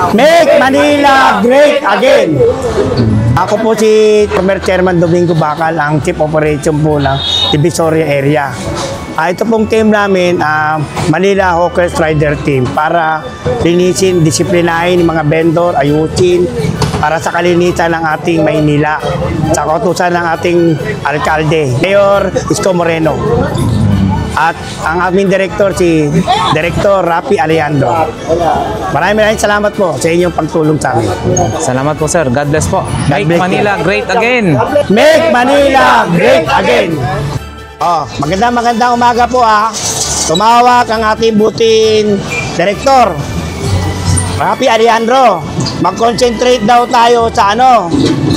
Make Manila Great Again! Ako po si Former Chairman Domingo Bacal, ang Chief Operation po ng Divisoria Area. Ito pong team namin, Manila Hawkers Rider Team, para linisin, disiplinahin yung mga vendor, ayusin, para sa kalinisan ng ating Maynila, sa kautusan ng ating alkalde, Mayor Isko Moreno. At ang aming director, si Director Rafi Alejandro. Maraming salamat po sa inyong pagtulong sa amin. Salamat po, sir. God bless po. Make Manila great again. Make Manila great again. Magandang umaga po Tumawag ang ating buting director, Rafi Alejandro. Mag-concentrate daw tayo sa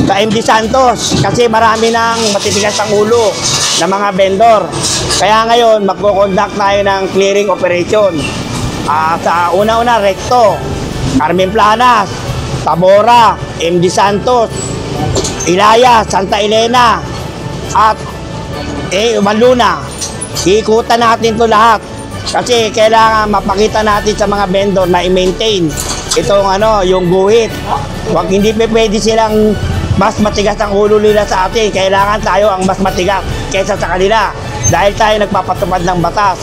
sa MD Santos kasi marami nang matitigas ang ulo ng mga vendor. Kaya ngayon, magko-conduct tayo ng clearing operation. Sa una-una, Recto, Carmen Planas, Tabora, MD Santos, Ilaya, Santa Elena, at Maluna. Iikutan natin to lahat. Kasi kailangan mapakita natin sa mga vendor na i-maintain itong yung guhit. Hindi pwede silang mas matigas ang ulo nila sa atin. Kailangan tayo ang mas matigas kaysa sa kanila. Dahil tayo nagpapatupad ng batas.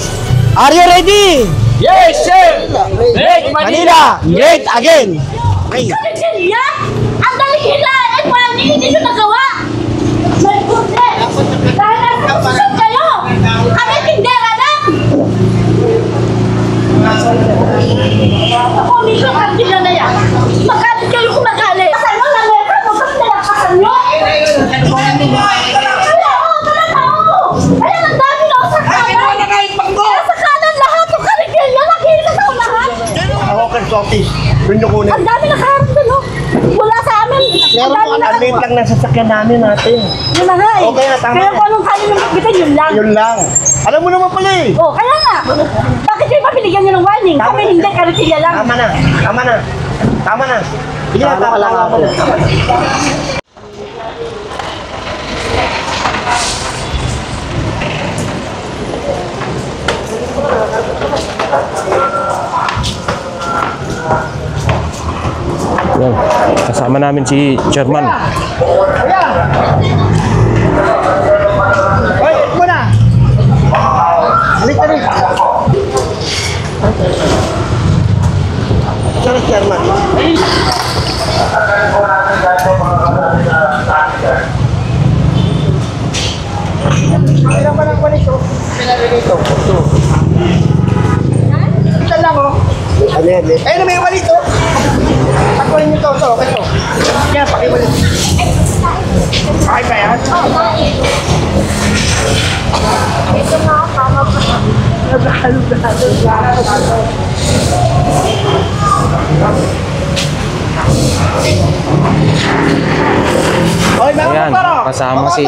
Are you ready? Yes, sir! Make Manila great again! Okay. Ang dali nila! Hindi nyo nagawa! My goodness! Dahil nasa kayo! Kami tindera lang! Ako, mismo kantin lang na yan. Magalit kayo kung magalit. Kasan mo lang meron mo, ba't nalakasan nyo? Ayan, ang dami na sa kanan! Sa kanan lahat! Ang karigilya, nakita sa lahat! Hawkers office, doon nyo kunin. Ang dami nakaharap doon, wala sa amin. Meron po ang late lang ng sasakyan namin natin. Yun na nga Okay na, tama Kaya na. kung anong kaya nyo magbitan, yun lang. Yun lang. Alam mo naman pala Kaya nga. Bakit kayo mabiligyan nyo ng warning? Kami hindi, karikilya lang. Tama na. Sige na, tama lang ako. Yan. Kasama namin si Chairman. Hoy, ito na. Halika rin. Sorry, Chairman. Ilang pa lang walis pinarili ito. Ito lang Ayun na may walis Pakuhin nyo ito. Kaya pakiwalis. Okay ba yan? Ito nga, tama pa. Ayan, kasama si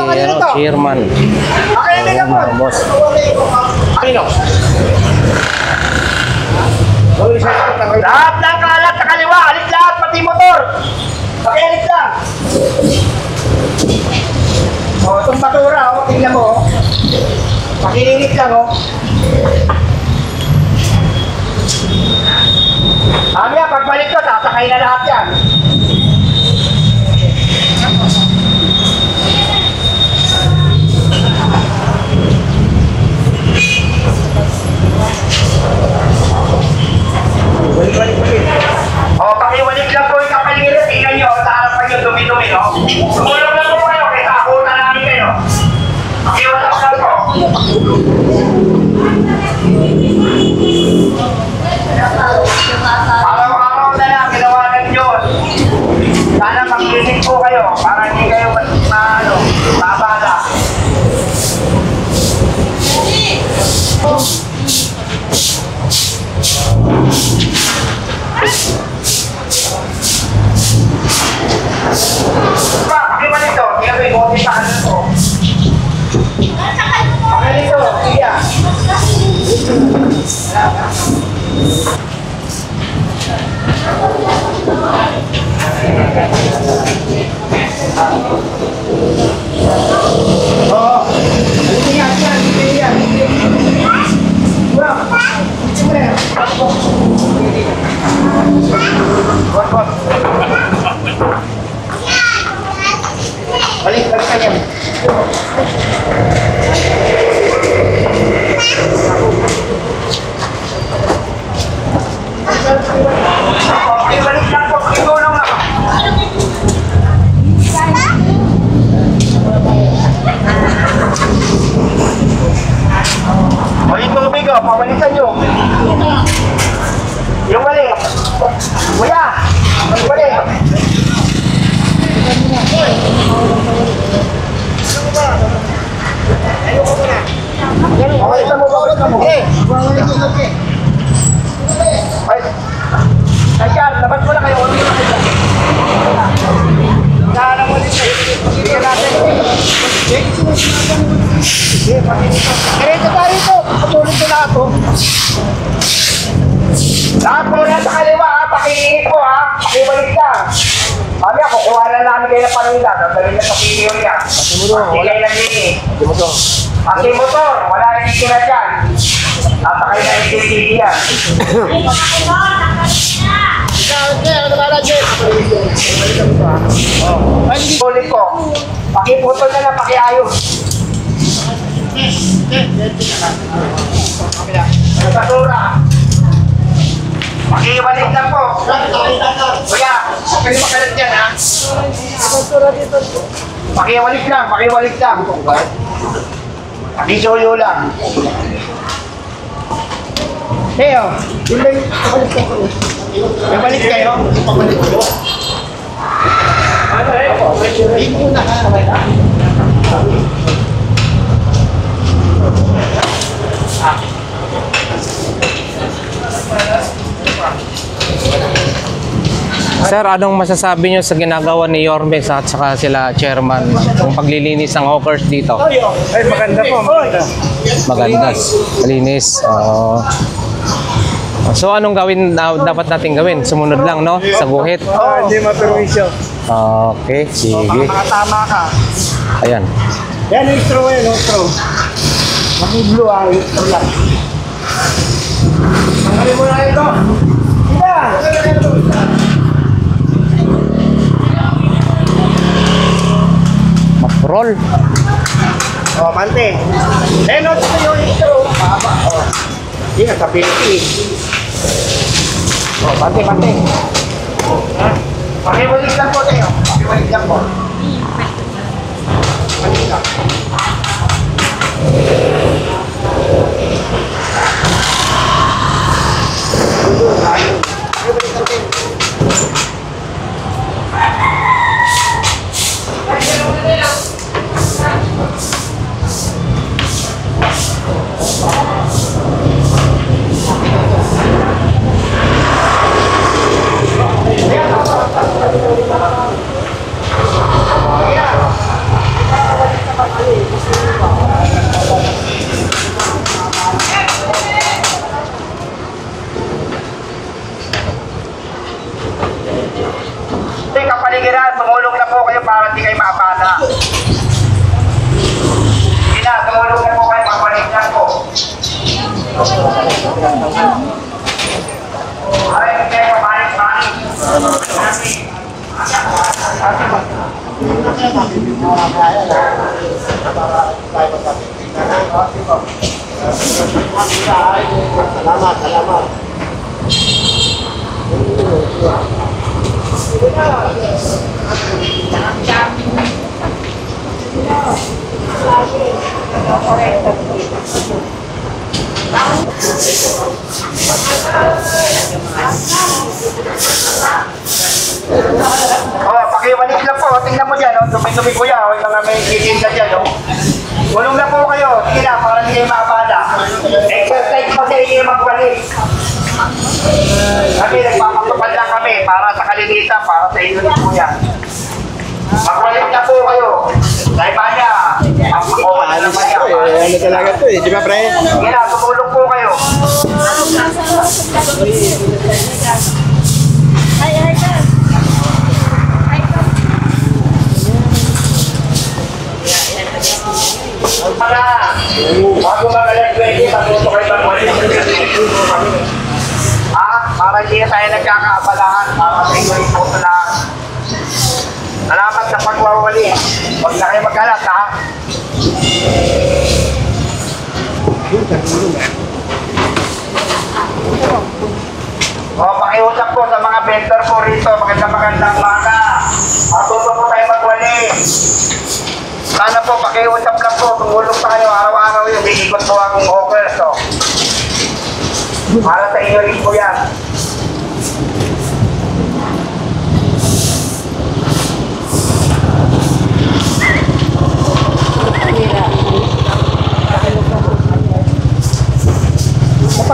Chairman. Ayan, mga boss. Lahat ng kalat sa kaliwa, alis lahat, pati motor. Pakialis lang. Itong batura, tingnan mo. Pakilinis lang, Amya, pagbalik ko, sasakay na lahat yan. Pakiwalik lang po yung kapaligiran. Tingnan nyo, sa harapan yung dumi-dumi, Tumulong lang po kayo, kaya kakutan namin kayo. Pakiwalak lang po. Araw-araw na lang, ginawa ng Diyos. Sana mag-isip po kayo, para hindi kayo mabala. Pakiwalik to, tingnan ko yung konti sa kanan ko. Pakiwalik to, siya. Mamaya, kukuha na namin kayo ng panulat. Dali na sa video niya. Hindi kayo naging. Pati motor, wala na dito na dyan. Tatakay na yung TV yan. Ulit ko. Pakiputol na lang, pakiayos. Basura. Pakiwalik lang po. Kuya, okay naman kalat dyan ha. Pakiwalik lang, pakiwalik lang. Pakisuyo lang. Teo, may balik kayo? Sir, anong masasabi nyo sa ginagawa ni Yorme at saka sila chairman yung paglilinis ng hawkers dito? Ay, maganda po, maganda. Maganda. Malinis. Oo. So anong gawin dapat natin gawin? Sumunod lang, no? Sa guhit. Hindi maperwisyo. Okay, sige. Makatama ka. Ayan. Yan yung straw eh, no straw. Makiblo ah, yung straw lang. Tanggalin mo na ito. Roll. Oh, pante. No, ito yung straw. Mahaba. Oh. Hindi nga, sa Philippines. Oh, pante. Pakiwalik lang po tayo. Pakiwalik lang po. Pakiwalik lang. Kapaligiran, tumulong na po kayo para hindi kayo maabala. Sige na, tumulong na po kayo, papaligyan po. Ay, hindi kayo papalig. Salamat. Oh, pakiwalik lang po. Tingnan mo dyan, oh. Dumi-dumi ko yan. Oh. Yung mga may kikinda dyan, oh. Tulong na po kayo. Sige na, para hindi kayo maabala. Exercise pa sa inyo magbalik. Kami, nagpapatupad lang kami para sa kalinitan, para sa inyo po yan. Magbalik na po kayo. Dahil ba niya? Ano talaga to eh, di ba pre? Sige na, tumulong po kayo. Hi, sir. Para, bago magaling 20, matuto kayo magmalis. Para hindi na tayo nagkakaabalahan, para sa inyo rin po sa lahat. Salamat sa pagwawali. Huwag na kayo magkalat, ha? O, pakiusap po sa mga vendor po rito. Magandang umaga. Matuto po tayo magwali. Sana po, pakiusap lang po. Tumulong tayo araw-araw yung ikot po ang hawkers. So. Para sa inyo rin po yan.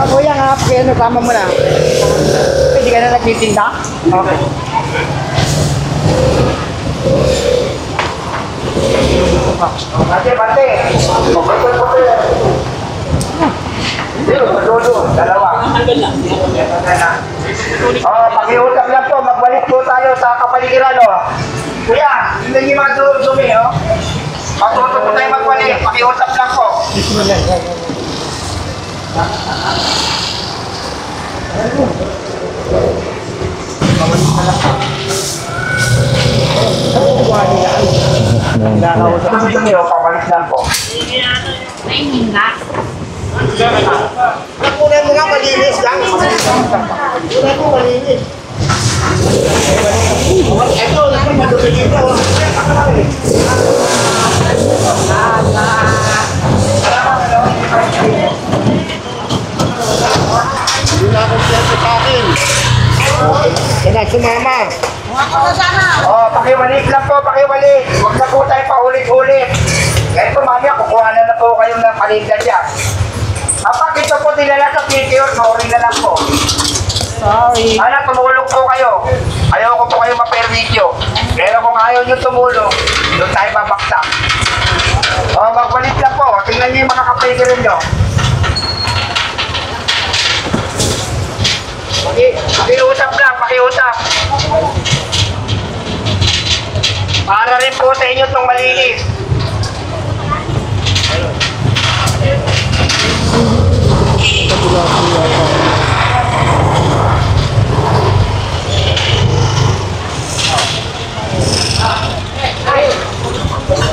Kuya nga, pakiano tama mo na. Hindi ka na nagtitinda? Okay. Bate. Dalawa. Pakiusap lang po, magbalik po tayo sa kapaligiran, oh. Kuya, hindi yung mga dumi, oh. Patuto po tayo magpalit, pakiusap lang po. Nakakausap ang dumi, oh. Papalit lang po. May hinga. Nakunan mo nga malinis lang. Nakunan mo malinis. Ito, madumi ito. Hindi na akong siyempre sa akin. Kaya sumama. Oh, pakiwalik lang po, pakiwalik. Huwag na po tayo paulit-ulit. Kaya po mamaya, kukuha na po kayo ng palinda dyan. Kapag ito po dinala sa PTO, sorry na lang po. Sorry. Anak, tumulong po kayo. Ayaw ko po kayo maperwisyo. Pero kung ayaw nyo tumulong, doon tayo babaksak. O, magbalik lang po. Tingnan nyo yung mga kapatirin nyo. Pakiusap lang, pakiusap. Para rin po sa inyo itong malinis.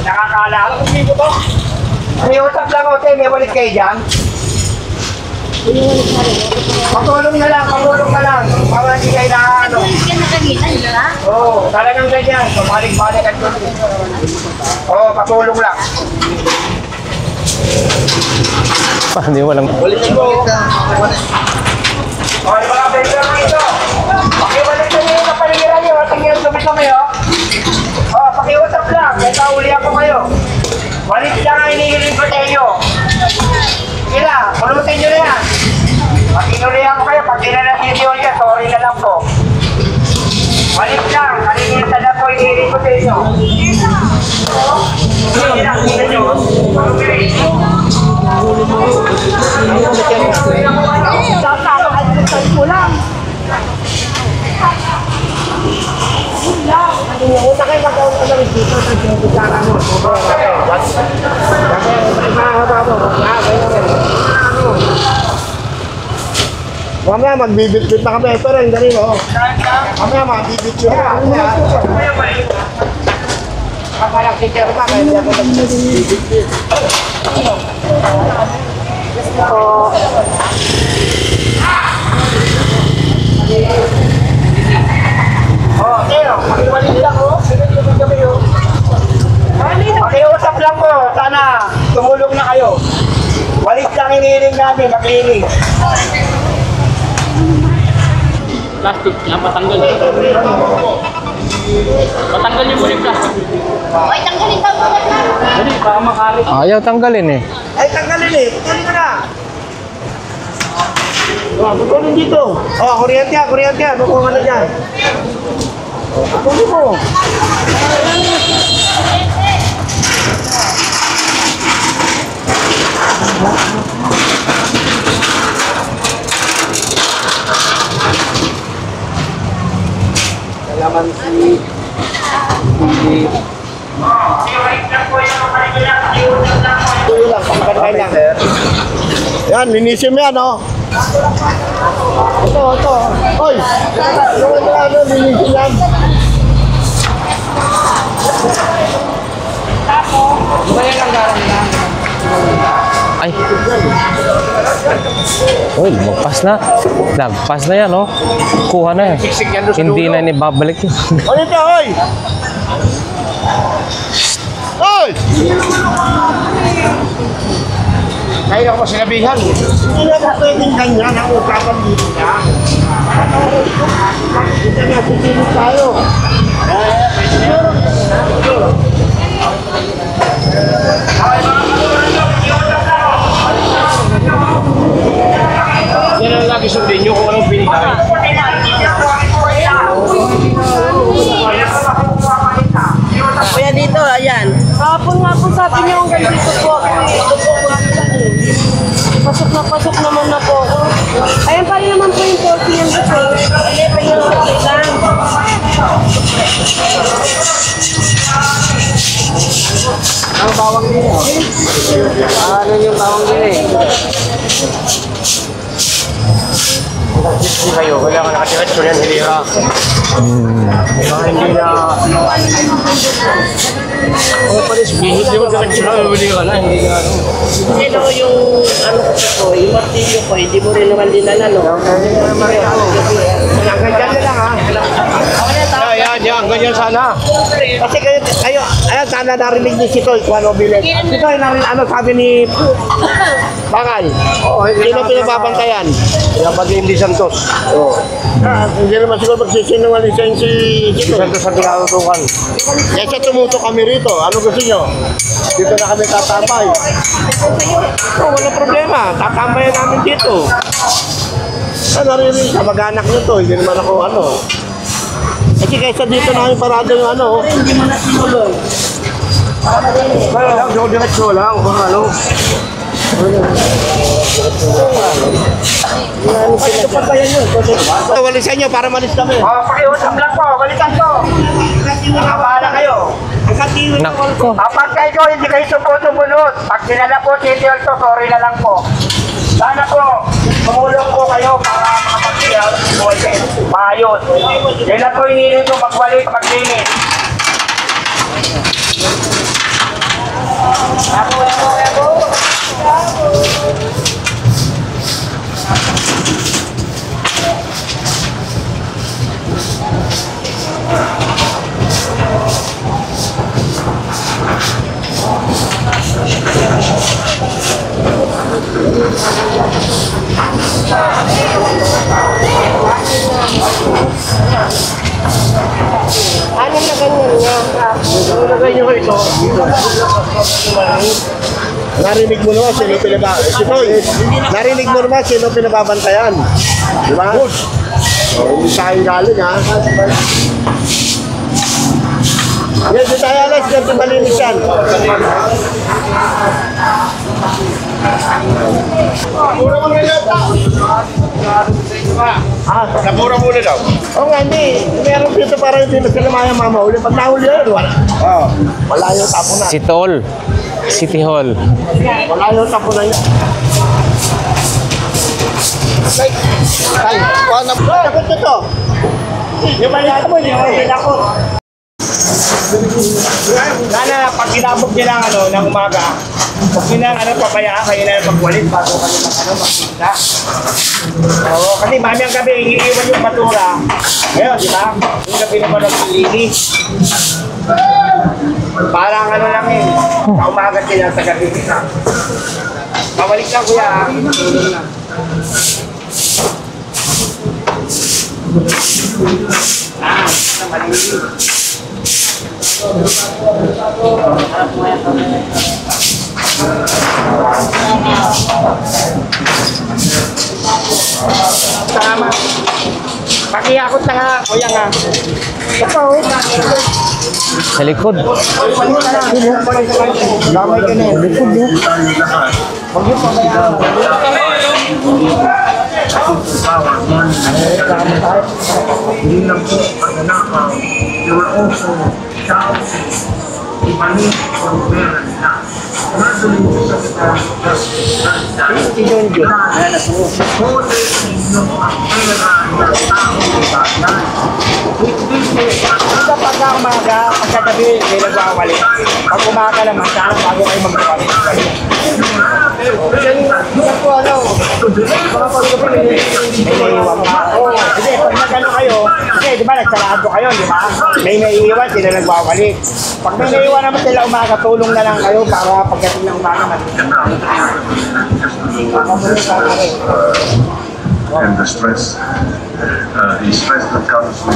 Nakakala. Pakiusap lang, okay? May balik kayo dyan. Patulong na lang, patulong na lang. Para hindi kayo na ano. Hindi ka na kanina, di ba? Oo, talagang ganyan. Pabalik-balik at tuloy. Oo, patulong lang. Hindi walang... Ulitin mo. O, yung mga vendor dito. Pakiwalik nyo yung kapaligiran nyo. Tingnan yung dumi-dumi, o. O, pakiusap lang. Kaya nauli ako kayo. Walit lang ang hinihiling ko sa inyo. Sige lang, pulutin nyo na yan. Pag inulihan ko kayo, pag dinalasin yan, sorry na lang po. Walit lang, kalinisan na po hinihiling ko sa inyo. Sige lang, tingnan nyo. Sasakal ko lang. Una kayo mag-aunta na rin dito sa sinubutara mo. Kasi mahaba mo. Mamaya magbibit-bit na kami. Ito rin, dali mo. Mamaya magbibit-bit na kami. Kapalang si Cherma, kaya hindi ako nagbibit-bit. Oh, Teo, pakiwalit lang oh. Pakiusap lang po, sana tumulong na kayo. Walit lang hinihiling namin, maglinis. Plastic na patanggal. Patanggal yung muli plastic. Ay, tanggalin ka muna na. Dali, baka makalit. Ayaw tanggalin eh. Ay, tanggalin eh. Tanggalin mo na. Oh, putulin dito. Oh, kuryente yan, kuryente yan. Bukuha ka na dyan. Oh, putulin mo. Kalaman si... Tuyo lang, pangkantay lang. Yan, linisin mo yan, oh. Ito. Oy! Ano, linisin yan. Ay. Uy, magpas na. Nagpas na yan, oh. Kuha na yan. Hindi na babalik yun. Ano ito, oy! Oy! Kaya ako sinabihan. Hindi na ba pwedeng ganyan ang usapan dito na? Kita na, sisilip tayo. Yan ang lagi sundin nyo kung anong pinigay. Kuya dito, ayan. Kahapon nga po sabi niyo hanggang dito po ako. Pasok naman na po ako. Ayan pa rin naman po yung 40 yan dito. 11 yung lang. Ang bawang din. Ano yung bawang din? Hindi kayo, wala ka nakatirat ko yan, hindi ha. Baka hindi na... Ano pa rin, hindi mo sa kanya, hindi ka na, hindi ka ano. Sino yung ano ko, yung martilyo ko, hindi mo rin naman dinala, no? Ganyan na lang ha. Yan, ganyan sana. Kasi kayo, ayan, sana narinig ni Sitoy kung ano bilis. Sitoy, ano sabi ni Bakal? Sino pinapapantayan? Dapat hindi Santos. Hindi naman siguro magsisinungaling si Sitoy. Santos ang pinatutukan. Kaya siya tumuto kami rito. Ano gusto nyo? Dito na kami tatambay. Wala problema. Tatambayan namin dito. Narinig, kamag-anak nyo to. Hindi naman ako ano. Kasi kaysa dito na kami parado yung ano. Hindi mo na sinuloy. Kaya lang, diretso lang kung ano. Walisan nyo para malis kami. Pakiusap lang po, balikan po. Bahala kayo. Nako. Kapag kayo hindi kayo sumunod, pag sinala po si Alto, sorry na lang po. Sana po, tumulong po kayo para makapag-siya. Maayos. Yan na po hinihiling ko magbalik, maglinis. Ano na ganyan nga? Ano na ganyan ito? Narinig mo naman sino narinig mo naman sino pinababantayan. Di ba? Hindi tayo galing ha. Yan, di tayo alas. Yan, malinis yan. Namura muna daw. Oo nga, hindi. Meron dito para hindi na sila maya mamahuli. Pag nahuli yun, wala. Wala yung tapunan. City Hall. City Hall. Wala yung tapunan niya. Ay, wala na. Takot ito. Yung malita mo, yung pinakot. Sana pag kinabog nila ng umaga, huwag nila pabayaan kayo na magwalit bago kayo magkita. Oo, kasi mamayang gabi, iiwan yung batura. Ngayon, di ba? Yung gabi naman naglilinis. Parang lang sa umaga sila sa gabi nila. Pabalik lang kuya. Malinis. Tama. Pakiyakot na nga, kuya nga. Ito, Sa likod. lamay ka na. Likod yun. Huwag yung pabayaan. Hindi lang po pagnanakaw, there were also thousands ibalik o pera nila. Resolution of justice dahil huli ninyo ang pera ng tao bayan. With this is Ito pagka umaga, pagkagabi, may nagwawali. Pag umaga naman, sana bago kayo magwawali. Yan po mga paggabi, may naiiwan pa. Hindi, pag nagano kayo, kasi di ba nagsarado kayo, di ba? May naiiwan, sila nagwawali. Pag may naiiwan naman sila umaga, tulong na lang kayo para pagdating ng umaga and the stress that comes with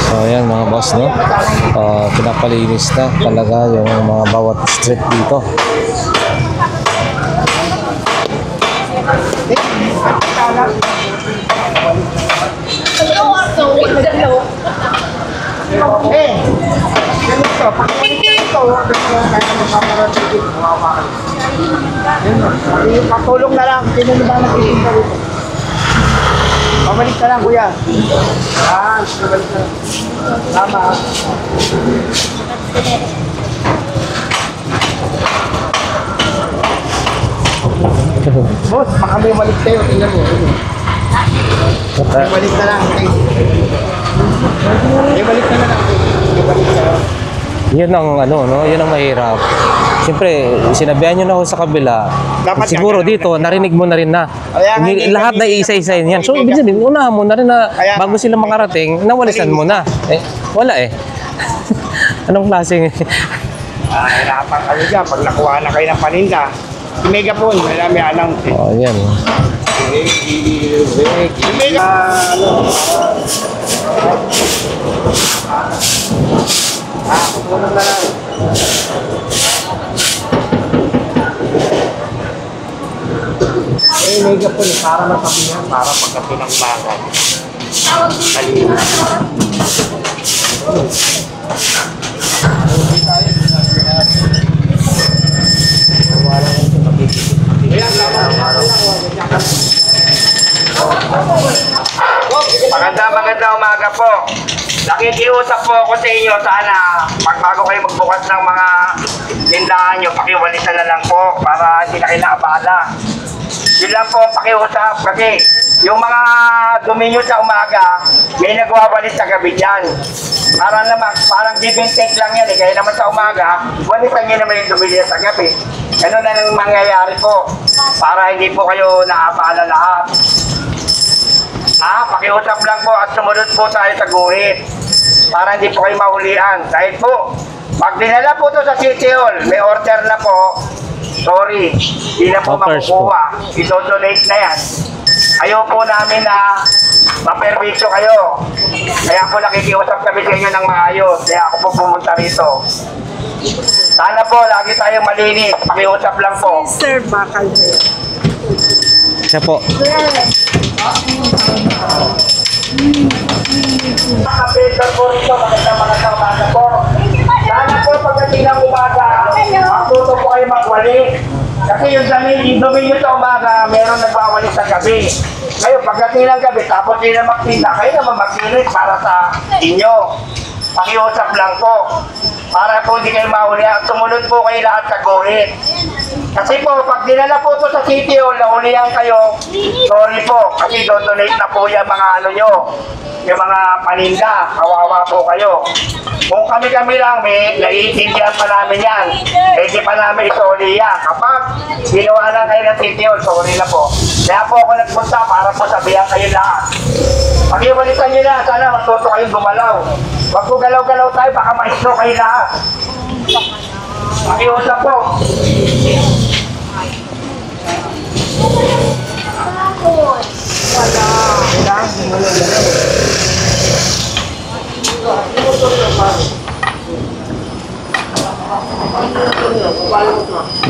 So ayan mga boss, no? Pinapalinis na talaga yung mga bawat street dito. ganito, pag ito, kaya magpaparating Patulong na lang. Sino na ba nagtitinda dito? Pabalik ka lang, kuya. Yan, pabalik ka lang. Tama. Boss, baka may balik tayo. Tingnan mo. May balik ka lang. May balik ka na lang. May balik ka lang. Yun ang ano, no? Yun ang mahirap. Siyempre, sinabihan nyo na ako sa kabila. Dapat Siguro ganun. dito, narinig mo na rin na. Kaya nga, Lahat na iisa-isahin yan. So, ibig sabihin, unahan mo na rin na Kaya bago nga. sila makarating, nawalisan mo na. Eh, wala eh. Anong klaseng... Hirapan kami dyan. Pag nakuha na kayo ng paninda, si Megaphone, may announce eh. Oh, yan. Tulong na lang. Megaphone, para masabihan, para pagkato ng bakal. Halina. Magandang umaga po. Nakikiusap po ako sa inyo, sana pag bago kayo magbukas ng mga tindahan nyo, pakiwalisan na lang po para hindi na kayo nakabala. Yun lang po pakiusap kasi yung mga dumi nyo sa umaga, may nagwawalis sa gabi dyan. Parang give and take lang yan eh. Kaya naman sa umaga, walisan nyo naman yung dumi nyo sa gabi. Ganun na nang mangyayari po para hindi po kayo nakabala lahat. Pakiusap lang po at sumunod po tayo sa guhit para hindi po kayo mahulian. Dahil po, pag dinala po to sa City Hall, may order na po, sorry, hindi na po Offers makukuha. I-donate na yan. Ayaw po namin na maperwisyo kayo. Kaya po nakikiusap kami sa inyo ng maayos. Kaya ako po pumunta rito. Sana po, lagi tayong malinis. Pakiusap lang po. Sir, bakal na yun. Siya po. Mga vendor po rito, magandang umaga po. Sana po pagdating ng umaga, magtuto po kayo magwali. Kasi yung dumi nyo sa umaga, meron nagwawali sa gabi. Ngayon, pagdating ng gabi, tapos hindi na magtinda, kayo naman magkilit para sa inyo. Pakiusap lang po. Para po hindi kayo mahuli at sumunod po kayo lahat sa guhit. Kasi po, pag dinala po ito sa City Hall, nahulihan kayo, sorry po, kasi donate na po yung mga ano nyo, yung mga paninda, kawawa po kayo. Kung kami lang, may naiintindihan pa namin yan, hindi pa namin isoli yan. Kapag ginawa na kayo ng City Hall, sorry na po. Kaya po ako nagpunta para po sabihan kayo lahat. Pag-iwalitan nyo na, sana matuto kayong gumalaw. Huwag po galaw-galaw tayo, baka ma-stroke kayo lahat. Pakiusap po.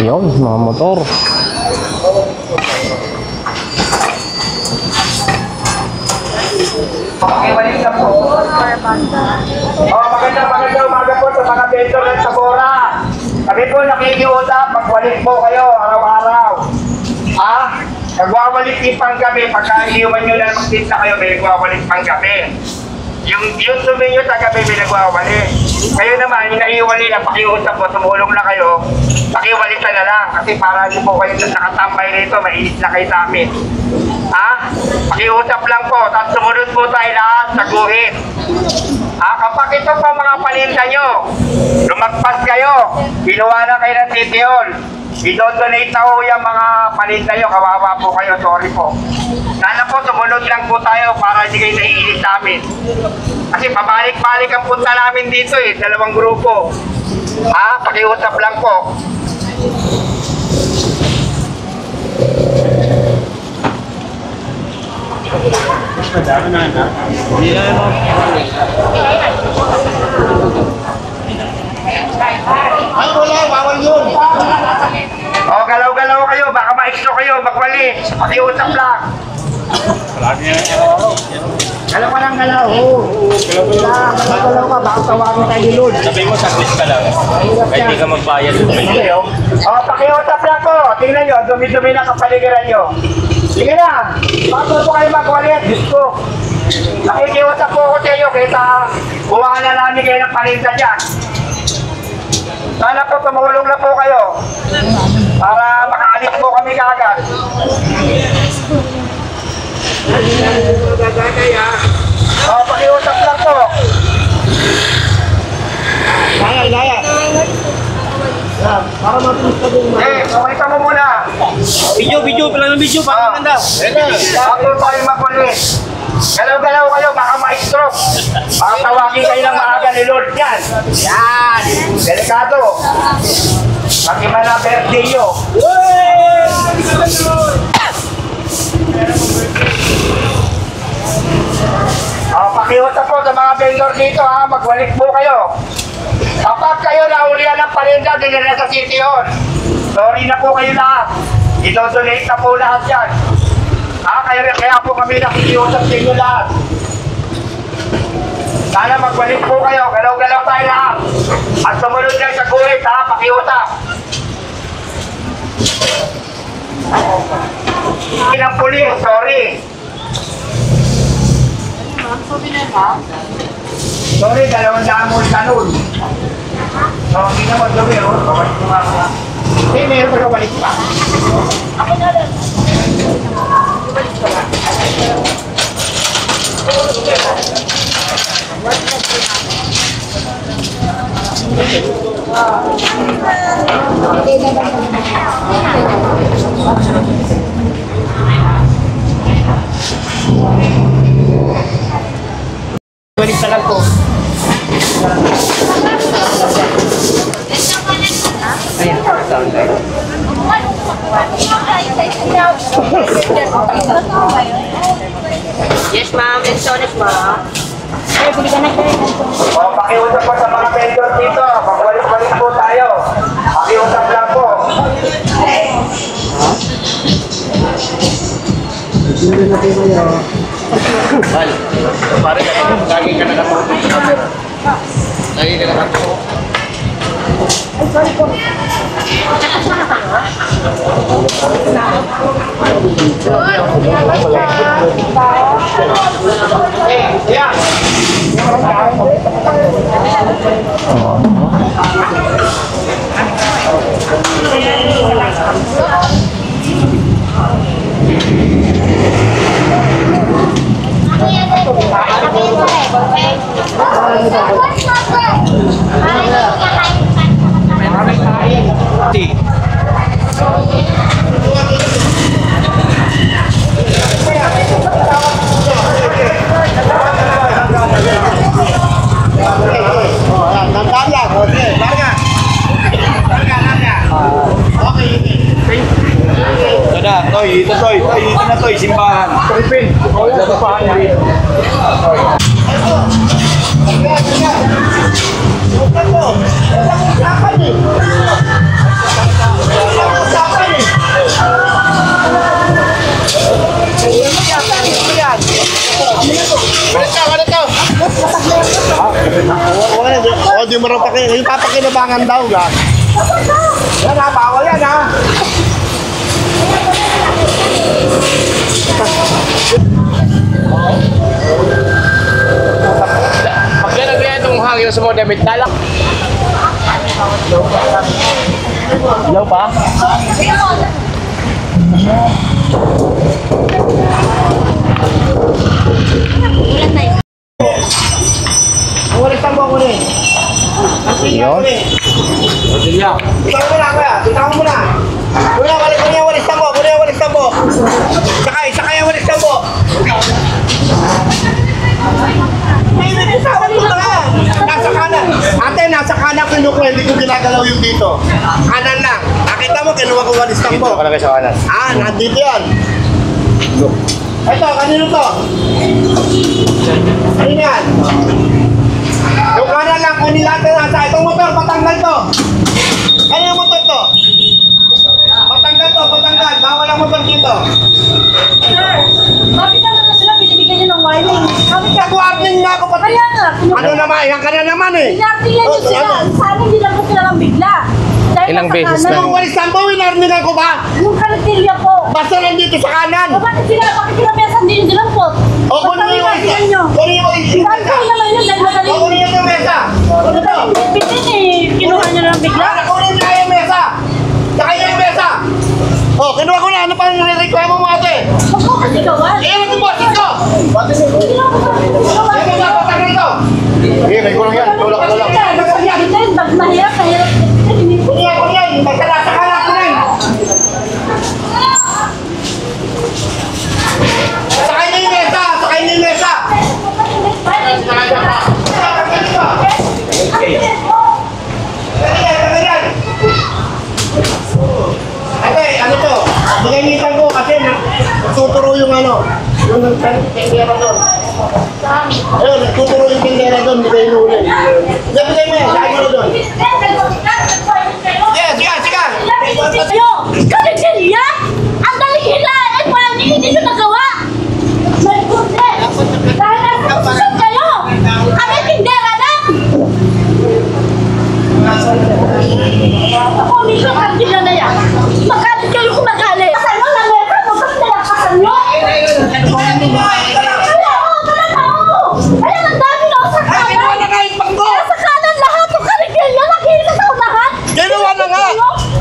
Yun, mga motor. Pakiwalitan po. Magandang umaga po sa mga vendor ng Sabora. Kami po nakikiusap, magwalit po kayo araw-araw. Nagwawalit din pang gabi, pagka iiwan nyo na magtinda kayo, may nagwawalit pang gabi. Yung dumi nyo sa gabi, may nagwawalit. Kayo naman, yung naiiwan nila, pakiusap po, tumulong na kayo, pakiwalitan na lang. Kasi para hindi po kayo nakatambay rito, mainit na kayo sa amin. Pakiusap lang po, tapos sumunod po tayo lahat sa guhit. Kapag ito po mga paninda nyo, lumagpas kayo, ginawa na kayo ng City Hall, i-donate na ho yung mga paninda nyo, kawawa po kayo, sorry po. Sana po, sumunod lang po tayo para hindi kayo naiinis sa amin. Kasi pabalik-balik ang punta namin dito eh, dalawang grupo. Pakiusap lang po. Ay, wala, bawal yun. Galaw-galaw kayo, baka ma-extra kayo, magwalis. Pakiusap lang. Galaw ka lang, galaw. Galaw ka, baka tawagin tayo ni Lord. Sabi mo, saglit ka lang. Kahit hindi ka magbayad. Pakiusap lang po. Tingnan nyo, dumi-dumi na kapaligiran nyo. Sige na, bago po kayo magwalit, Diyos ko. Nakikiusap po ako sa inyo, kaysa buwahan na namin kayo ng palinda dyan. Sana po tumulong na po kayo para makaalis po kami kaagad. Pakiusap lang po. Laya. Para matulis ka din. Pakita mo muna. Video, pala ng video, para maganda. Bago tayo makulis. Galaw-galaw kayo, baka ma-stroke. Baka tawagin kayo ng maaga ni Lord yan. Yan. Delikado. Pag-iba na birthday nyo. Pakiusap po sa mga vendor dito ha, magwalik po kayo. Kapag kayo naulihan ng palinda, dinala sa City Hall. Sorry na po kayo lahat. Ito-donate na po lahat yan. Kaya po kami nakikiusap sa inyo lahat. Sana magbalik po kayo, galaw-galaw tayo lahat. At sumunod lang sa gulit ha, pakiusap. Ng pulis, sorry. Sorry, 200 mo kanun. So, hindi naman gawin, babalik mo nga ako. Hindi, meron ko na balik pa. Ako na rin. Balik ko lang. Balik sa lang po. Ayan, sound like. Yes, ma'am. And sorry, ma'am. Pakiusap po sa mga vendor dito. Pagbalik-balik po tayo. Pakiusap lang po. Pare, lagi ka nakatutok sa camera. Lagi ka nakatutok. Yeah. Ito na toy, simbahan. Di mo rin yung papakinabangan daw ga. Yan ha, bawal yan ha. Maglalagyan itong hangin sa mga damit. Talak. Ilaw pa? Walis ang buwan ko rin. Yun. Ikaw mo na, kuya. Ikaw mo na. Kuya, walis mo niya, walis tambo. Kuya, walis tambo. Sakay yung walis tambo. Nasa kanan. Ate, nasa kanan kinukuha. Hindi ko ginagalaw yung dito. Kanan lang. Nakita mo, kinuha ko walis tambo. Dito ka lang sa kanan. Nandito yan. Ito, kanino to? Kanino yan? Yung kanan lang, kunin natin nasa. Itong motor, patanggal to. Ano yung motor to? Patanggal to, patanggal. Bawal ang motor dito. Sir, binibigyan niyo ng warning. Kami ka. Nag-warning na ako pati. Kaya nga. Ano naman, yan ka na naman eh. Pinartingan niyo sila. Sana hindi lang po sila lang bigla. Dahil Ilang nasa beses kanan. na? Nung walis sampo, winarningan ko ba? Yung karatilya po. Basta nandito sa kanan. O bakit kinabesan din yung dilampot? O kunin mo yung walis. Pinartingan niyo. Kunin mo yung Pinartingan naman yun dahil madaling. O kunin mo yung mesa. Madaling bitbitin eh. Kinuha niyo lang bigla. Para kunin niya yung mesa. Saka yung mesa. O, kinuha ko na. Ano pa nire-reklamo mo ate? Huwag mo kasi gawan. Eh, ano ba? Ito! Hindi lang ako gawan. Ano ba? Patag rito. Eh, may kulang yan. Tulak ka lang. Mahirap. Kunin. Magkala sa kanan, kunin. Sakay na yung mesa. Sakay na yung mesa. Ate, ano to? Ginamitan ko kasi tuturo yung ano. Yung tindera doon. Ayun, tuturo yung tindera doon. Bigay mo ulit. Bigay mo yan. Sakay mo na doon. Sige. Ayo, kalisilya! Ang dalihilain mo lang, hindi nyo nagawa! May goodness! Dahil nasusunod kayo! Kami tindera lang! Ako, minsan kantila na yan. Magalit kayo kung magalit. Pasan mo, nangyari mo, bakit nalakasan nyo? Ayan, ang dami na sa kanan! Sa kanan lahat, yung kalisilya, nakita sa unahan! Ginawa na nga!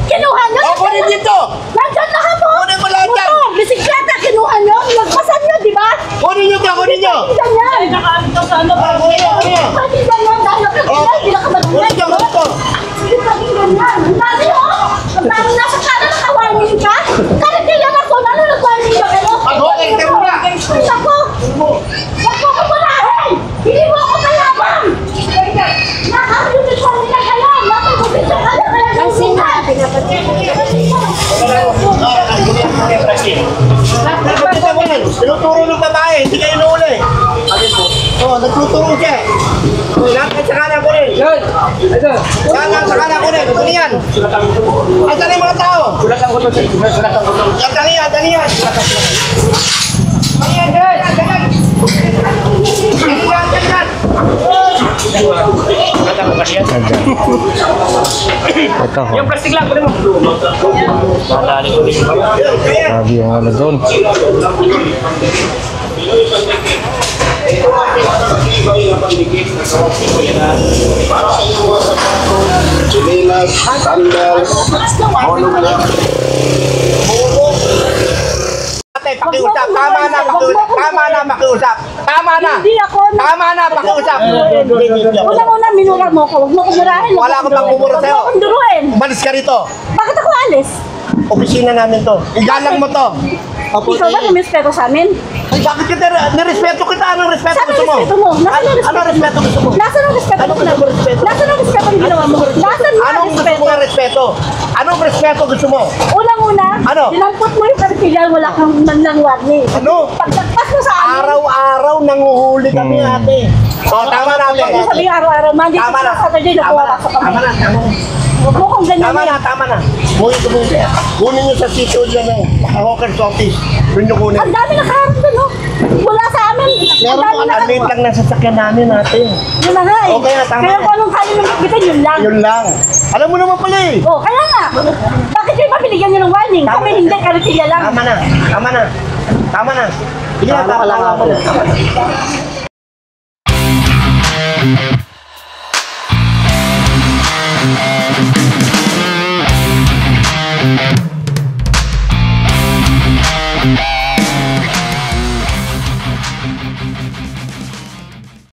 Kinuha nyo? O, kunin dito! Nandyan lahat mo! Kunin mo lahat yan! Motor, bisikleta, kinuha nyo? Nagpasan nyo, di ba? Kunin nyo to! Kunin nyo! Ganyan! Nakakalito sa ano? Kunin nyo! Pati ganyan, dahil nakakilala, hindi nakamalungan. Kunin nyo! Kunin to! Hindi pati ganyan. Ang dami mo! Ang dami nasa kanan, nakawarning ka? Kaya ako, ano nagwarning ba kayo? Okay, temo na! Ako! Wag mo ko palahin! Hindi mo ako kalaban! Nakakalimutan nila kayo! Nakakalimutan ka na kaya kasi na! Tinuturo ng babae, hindi kayo inuuli. Oo, nagtuturo siya. Lahat sa kanan ko rin. Lahat sa kanan ko rin. Ito yan. Asan yung mga tao? Dali yan. Ito, Yung plastic lang, kunin mo. grabe yung ano doon. Chinelas, sandals, Ate, pakiusap. Tama na makiusap. Tama na. Hindi ako Tama na pakiusap. Unang-una, minura mo ko. Huwag mo kumurahin. Wala akong pagmumura sa'yo. Huwag mo akong duruin. Umalis ka rito. Bakit ako alis? Opisina namin to. Igalang mo to. Ikaw ba numispeto sa amin? Ay, bakit kita, nirespeto kita. Anong respeto Saan ang gusto mo? respeto mo? Nasaan ang respeto Anong respeto gusto mo? Nasaan ang respeto Anong mo? respeto? Nasaan ang respeto ang ginawa mo? Nasaan ang Anong gusto respeto? mo nga respeto? Anong respeto gusto mo? Unang-una, Ano? dinampot mo yung karpilyan, wala kang manlang warning. Ano? Pagtagpas mo sa amin, Araw-araw nanguhuli kami ate. So, tama na ate. huwag mo sabihin araw-araw, Monday Tama to na. Saturday, Tama nakuha na. ka sa kami. Tama na. Huwag mo kong ganyan. Tama na. Kunin nyo sa sitio dyan eh. Hawker's office. Doon nyo kunin. Ang dami nakaharap doon, no? Wala sa amin. Meron po, ang late lang ng sasakyan namin ate. Yun na nga eh. Okay na, tama Kaya na. kung anong kaya nyo magbitin, yun lang. Yun lang. Alam mo naman pala eh. Oh, kaya nga. Bakit kayo mabinigyan nyo ng warning? Tama Kami na. hindi, kartilya lang. Tama na. Sige na, tama na.